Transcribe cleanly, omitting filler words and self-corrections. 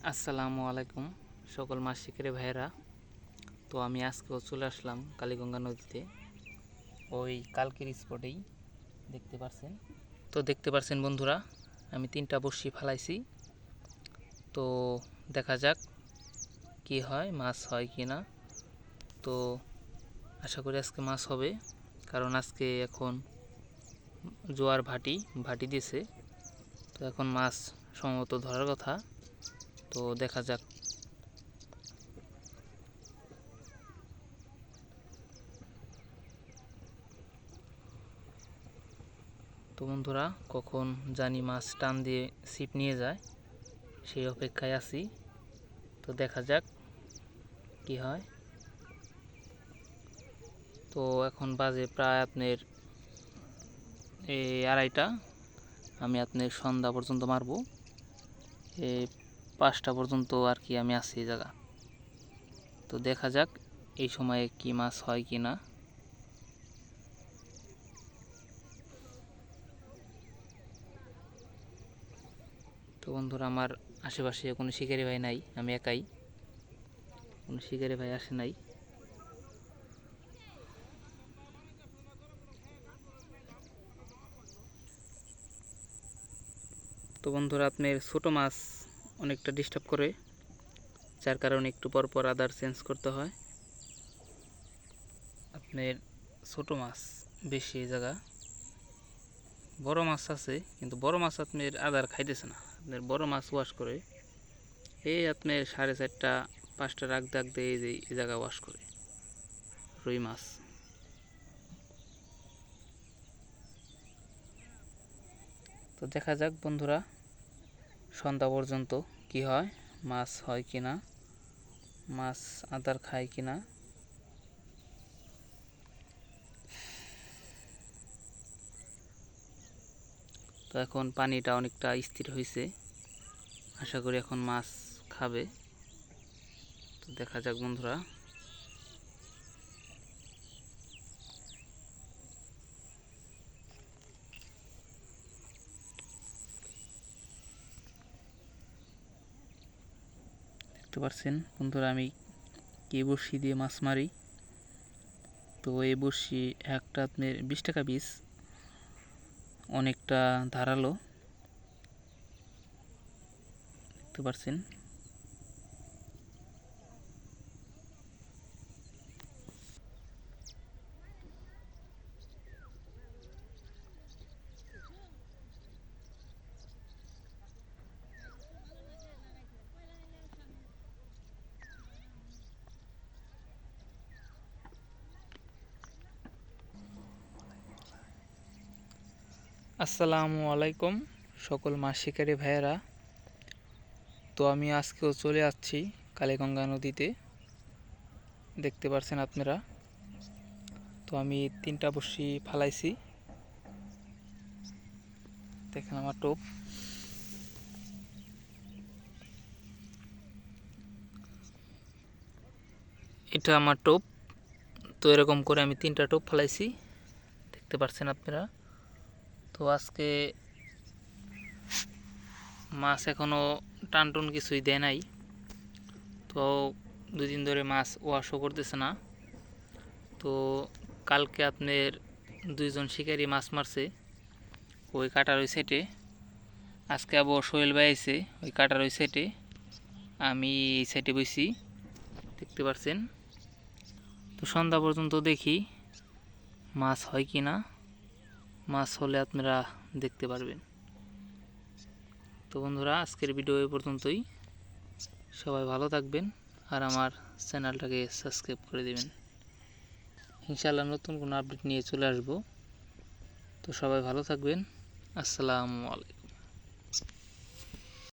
আসসালামু আলাইকুম সকল মাছ শিকারী ভাইয়েরা। তো আমি আজকেও চলে আসলাম কালীগঙ্গা নদীতে, ওই কালকের স্পটেই দেখতে পারছেন বন্ধুরা, আমি 3টা বড়শি ফালাইছি। তো দেখা যাক কি হয়, মাছ হয় কি না। তো আশা করি আজকে মাছ হবে, কারণ আজকে এখন জোয়ার ভাটি দিয়েছে। তো এখন মাছ সম্ভবত ধরার কথা। তো দেখা যাক। তো বন্ধুরা, কখন জানি মাছ টান দিয়ে ছিপ নিয়ে যায়, সেই অপেক্ষায় আছি। তো দেখা যাক কি হয়। তো এখন বাজে প্রায় আপনার এই 2:30। আমি আপনার সন্ধ্যা পর্যন্ত মারবো, এই 5টা পর্যন্ত আর কি আমি আছি এই জায়গা। তো দেখা যাক এই সময়ে কি মাছ হয় কি না। তো বন্ধুরা, আমার আশেপাশে কোনো শিকারি ভাই নাই, আমি একাই, কোনো শিকারি ভাই আসে নাই। তো বন্ধুরা, আপনার ছোট মাছ অনেকটা ডিস্টার্ব করে, যার কারণে একটু পর পর আদার চেঞ্জ করতে হয়। আপনার ছোট মাছ বেশি এই জায়গা, বড় মাছ আছে কিন্তু বড় মাছ আপনার আদার খাইতেছে না। আপনার বড় মাছ ওয়াশ করে এই আপনার 4:30 5টা রাখ দাগ দিয়ে এই জায়গা ওয়াশ করে রুই মাছ। তো দেখা যাক বন্ধুরা, সন্ধ্যা পর্যন্ত কি হয়, মাছ হয় কি না, মাছ আদার খায় কি না। তো এখন পানিটা অনেকটা স্থির হয়েছে, আশা করি এখন মাছ খাবে। তো দেখা যাক বন্ধুরা। দেখতে পাচ্ছেন বন্ধুরা, আমি কি বড়শি দিয়ে মাছ মারি। তো এই বড়শি একটা আপনার 20 টাকা পিস, অনেকটা ধারালো, দেখতে পাচ্ছেন। আসসালামু আলাইকুম সকল মাছ শিকারী ভাইয়েরা। তো আমি আজকেও চলে আসছি কালীগঙ্গা নদীতে, দেখতে পাচ্ছেন আপনারা। তো আমি 3টা বড়শি ফালাইছি, দেখেন আমার টোপ। এটা আমার টোপ। তো এরকম করে আমি 3টা টোপ ফালাইছি, দেখতে পাচ্ছেন আপনারা। তো আজকে মাছ এখনও টানটুন কিছুই দেয় নাই। তো 2 দিন ধরে মাছ ওয়াশও করতেছে না। তো কালকে আপনার 2জন শিকারি মাছ মারছে ওই কাটার ওই সাইডে। আজকে আবার সোহেল ভাই আইছে ওই কাটার ওই সাইডে, আমি এই সাইডে বইছি, দেখতে পাচ্ছেন। তো সন্ধ্যা পর্যন্ত দেখি মাছ হয় কি না, মাছ হলে আপনারা দেখতে পারবেন। তো বন্ধুরা, আজকের ভিডিও এই পর্যন্তই। সবাই ভালো থাকবেন আর আমার চ্যানেলটাকে সাবস্ক্রাইব করে দেবেন। ইনশাআল্লাহ নতুন কোনো আপডেট নিয়ে চলে আসব। তো সবাই ভালো থাকবেন। আসসালামু আলাইকুম।